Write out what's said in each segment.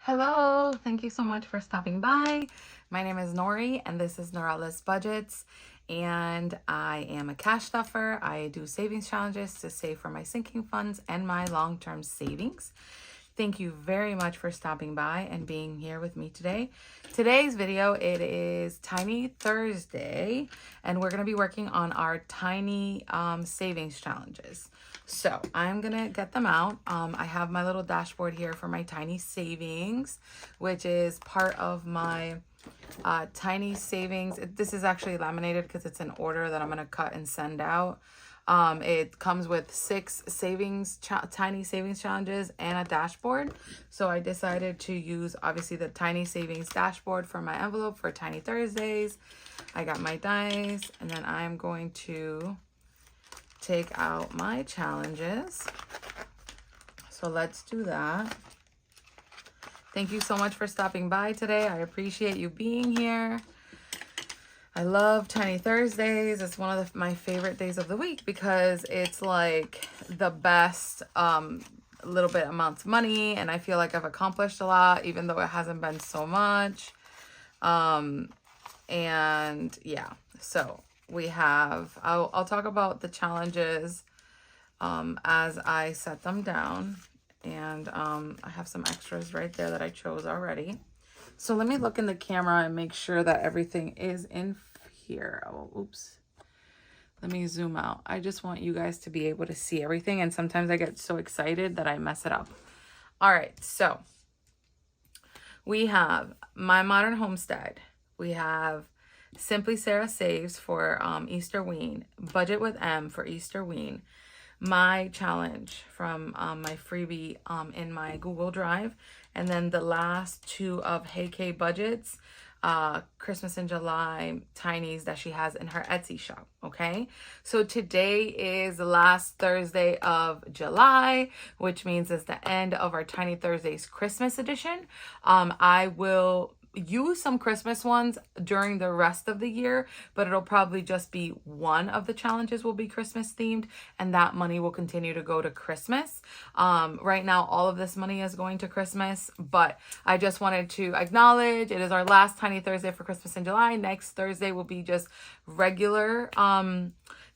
Hello, thank you so much for stopping by. My name is Nori and this is Norelis Budgets, and I am a cash stuffer. I do savings challenges to save for my sinking funds and my long-term savings. Thank you very much for stopping by and being here with me today. Today's video, it is Tiny Thursday, and we're going to be working on our tiny savings challenges. So I'm going to get them out. I have my little dashboard here for my tiny savings, which is part of my tiny savings. This is actually laminated because it's an order that I'm going to cut and send out. It comes with 6 tiny savings challenges and a dashboard. So I decided to use obviously the tiny savings dashboard for my envelope for Tiny Thursdays. I got my dice, and then I'm going to take out my challenges. So let's do that. Thank you so much for stopping by today. I appreciate you being here. I love Tiny Thursdays. It's one of my favorite days of the week because it's like the best little bit amounts of money, and I feel like I've accomplished a lot even though it hasn't been so much. And yeah, so we have, I'll talk about the challenges as I set them down, and I have some extras right there that I chose already. So let me look in the camera and make sure that everything is in here. Oh, oops. Let me zoom out. I just want you guys to be able to see everything, and sometimes I get so excited that I mess it up. All right, so we have My Modern Homestead. We have Simply Sarah Saves for Easter Ween. Budget with M for Easter Ween. My challenge from my freebie in my Google Drive, and then the last 2 of Hey K Budgets, Christmas in July tinies that she has in her Etsy shop. Okay, so today is the last Thursday of July, which means it's the end of our Tiny Thursdays Christmas edition. I will use some Christmas ones during the rest of the year, but it'll probably just be one of the challenges will be Christmas themed, and that money will continue to go to Christmas. Right now, all of this money is going to Christmas, but I just wanted to acknowledge it is our last Tiny Thursday for Christmas in July. Next Thursday will be just regular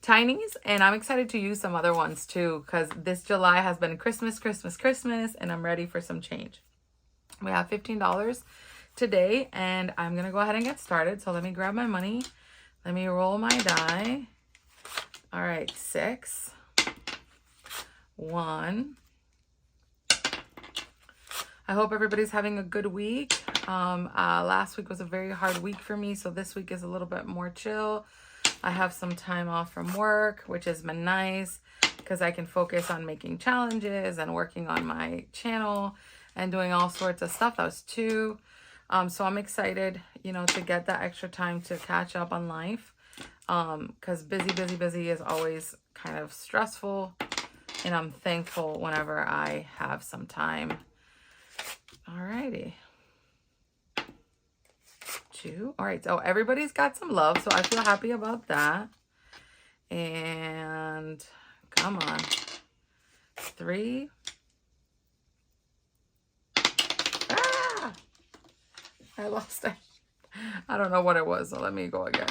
tinies, and I'm excited to use some other ones too, because this July has been Christmas, and I'm ready for some change. We have $15 today, and I'm gonna go ahead and get started. So let me grab my money, let me roll my die. All right, 6, 1. I hope everybody's having a good week. Last week was a very hard week for me, so this week is a little bit more chill. I have some time off from work, which has been nice because I can focus on making challenges and working on my channel and doing all sorts of stuff. That was 2. So I'm excited, you know, to get that extra time to catch up on life. Because busy is always kind of stressful, and I'm thankful whenever I have some time. Alrighty. 2. All right. So everybody's got some love, so I feel happy about that. And come on. 3. I lost it. I don't know what it was, so let me go again.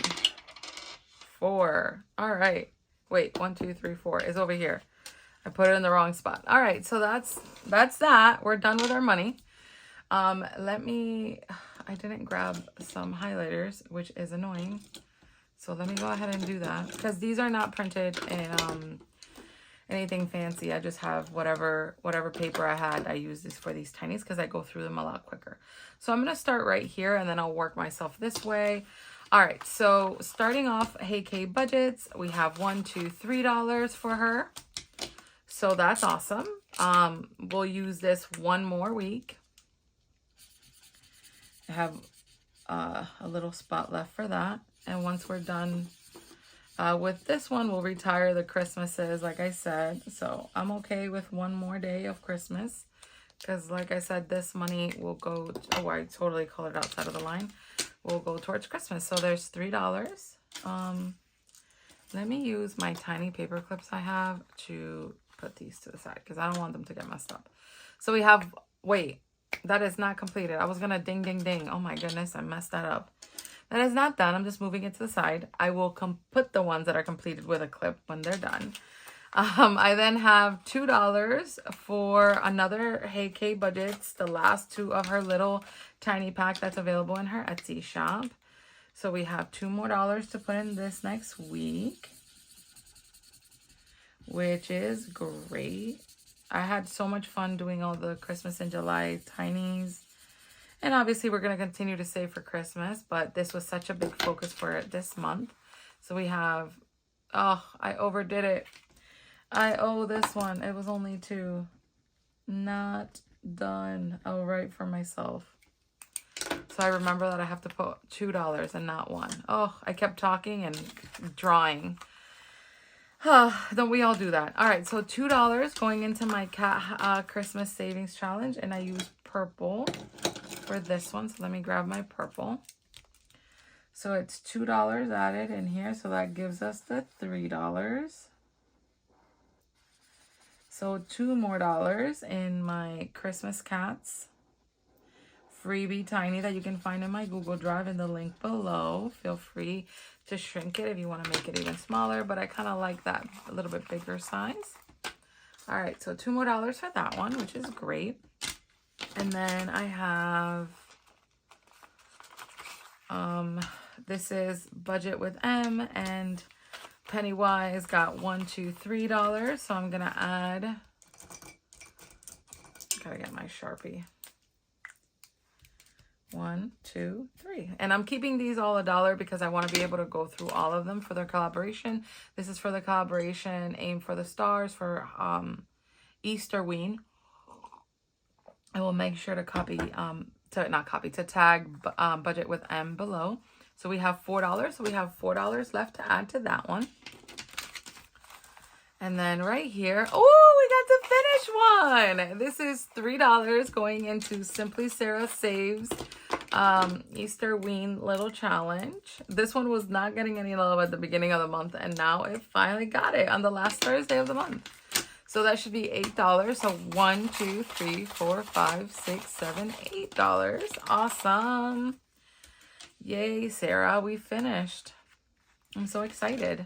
4. All right. Wait, 1, 2, 3, 4 is over here. I put it in the wrong spot. All right, so that's that. We're done with our money. I didn't grab some highlighters, which is annoying. So let me go ahead and do that, because these are not printed in anything fancy. I just have whatever paper I had. I use this for these tinies because I go through them a lot quicker. So I'm going to start right here, and then I'll work myself this way. All right, so starting off Hey K Budgets, we have $1, $2, $3 for her. So that's awesome. We'll use this one more week. I have a little spot left for that. And once we're done with this one, we'll retire the Christmases, like I said. So I'm okay with one more day of Christmas, because like I said, this money will go, oh, I totally colored outside of the line, will go towards Christmas. So there's $3. Let me use my tiny paper clips I have to put these to the side, because I don't want them to get messed up. So we have, wait, That is not completed. I was gonna ding, ding, ding. Oh my goodness, I messed that up. That is not done. I'm just moving it to the side. I will put the ones that are completed with a clip when they're done. I then have $2 for another Hey K Budgets, the last two of her little tiny pack that's available in her Etsy shop. So we have $2 more to put in this next week, which is great. I had so much fun doing all the Christmas in July tinies. And obviously we're going to continue to save for Christmas, but this was such a big focus for this month. So we have, oh, I overdid it. I owe this one. It was only 2. Not done. I'll write for myself. So I remember that I have to put $2 and not 1. Oh, I kept talking and drawing. Don't we all do that? All right, so $2 going into my cat Christmas savings challenge, and I use purple for this one. So let me grab my purple. So it's $2 added in here, so that gives us the $3. So $2 more in my Christmas Cats freebie tiny that you can find in my Google Drive in the link below. Feel free to shrink it if you want to make it even smaller, but I kind of like that a little bit bigger size. All right, so $2 more for that one, which is great. And then I have, this is Budget with M, and Pennywise got $1, $2, $3. So I'm gonna add, gotta get my Sharpie. 1, 2, 3. And I'm keeping these all $1 because I want to be able to go through all of them for their collaboration. This is for the collaboration Aim for the Stars for Easterween. I will make sure to to tag Budget with M below. So we have $4. So we have $4 left to add to that one. And then right here, oh, we got to finish one. This is $3 going into Simply Sarah Saves Easterween Little Challenge. This one was not getting any love at the beginning of the month, and now it finally got it on the last Thursday of the month. So that should be $8. So 1, 2, 3, 4, 5, 6, 7, $8. Awesome. Yay, Sarah, we finished. I'm so excited.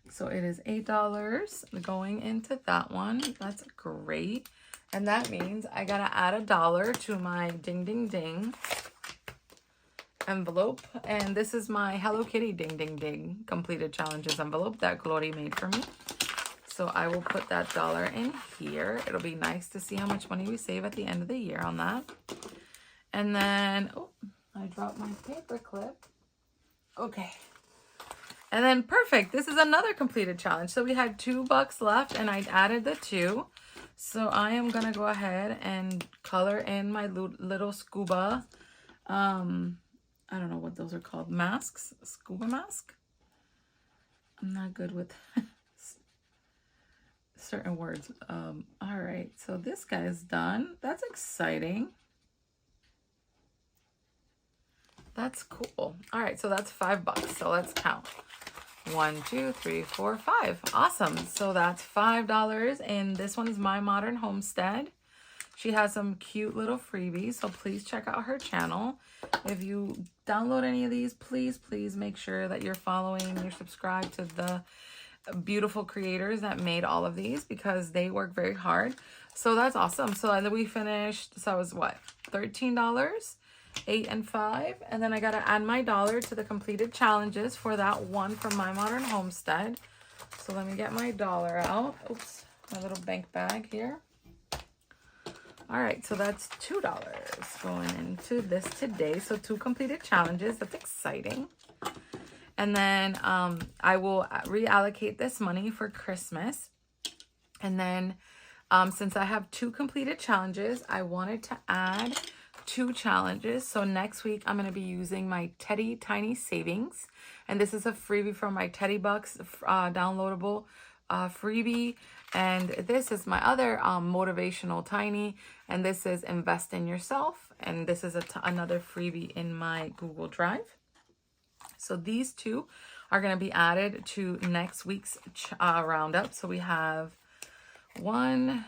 So it is $8 going into that one. That's great. And that means I gotta add $1 to my ding ding ding envelope. And this is my Hello Kitty ding ding ding completed challenges envelope that Glory made for me. So I will put that $1 in here. It'll be nice to see how much money we save at the end of the year on that. And then, oh, I dropped my paper clip. Okay. And then perfect. This is another completed challenge. So we had $2 left and I added the 2. So I am going to go ahead and color in my little scuba. I don't know what those are called. Masks? Scuba mask? I'm not good with certain words. All right. So this guy is done. That's exciting. That's cool. All right. So that's $5. So let's count. 1, 2, 3, 4, 5. Awesome. So that's $5. And this one is My Modern Homestead. She has some cute little freebies. So please check out her channel. If you download any of these, please make sure that you're following, you're subscribed to the beautiful creators that made all of these because they work very hard. So that's awesome. So then we finished. So it was what? $13. 8 and 5, and then I gotta add my $1 to the completed challenges for that one from My Modern Homestead. So let me get my $1 out. Oops, my little bank bag here. All right, so that's $2 going into this today. So 2 completed challenges. That's exciting. And then I will reallocate this money for Christmas. And then since I have 2 completed challenges, I wanted to add 2 challenges. So next week I'm going to be using my Teddy Tiny Savings, and this is a freebie from my Teddy Bucks downloadable freebie. And this is my other motivational tiny, and this is Invest in Yourself, and this is another freebie in my Google Drive. So these 2 are going to be added to next week's roundup. So we have 1,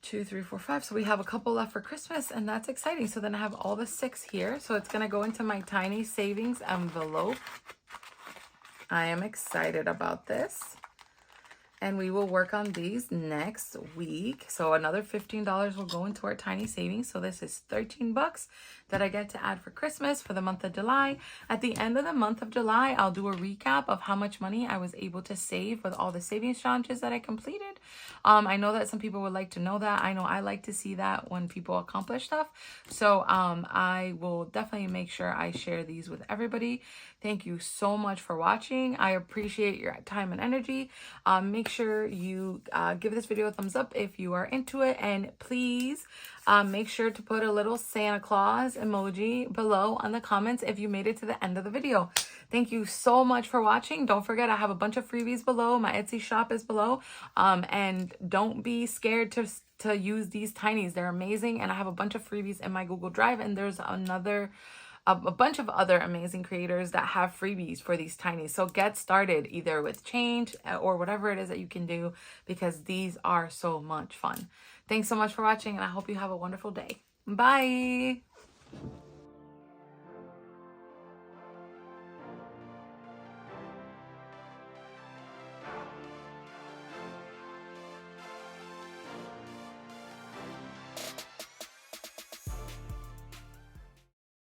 2, 3, 4, 5. So we have a couple left for Christmas, and that's exciting. So then I have all the 6 here. So it's going to go into my tiny savings envelope. I am excited about this. And we will work on these next week. So another $15 will go into our tiny savings. So this is 13 bucks that I get to add for Christmas for the month of July. At the end of the month of July, I'll do a recap of how much money I was able to save with all the savings challenges that I completed. I know that some people would like to know that. I know I like to see that when people accomplish stuff. So I will definitely make sure I share these with everybody. Thank you so much for watching. I appreciate your time and energy. Make sure you give this video a thumbs up if you are into it, and please make sure to put a little Santa Claus emoji below on the comments if you made it to the end of the video. Thank you so much for watching. Don't forget, I have a bunch of freebies below. My Etsy shop is below, and don't be scared to use these tinies. They're amazing, and I have a bunch of freebies in my Google Drive, and there's a bunch of other amazing creators that have freebies for these tinies. So get started either with change or whatever it is that you can do, because these are so much fun. Thanks so much for watching, and I hope you have a wonderful day. Bye.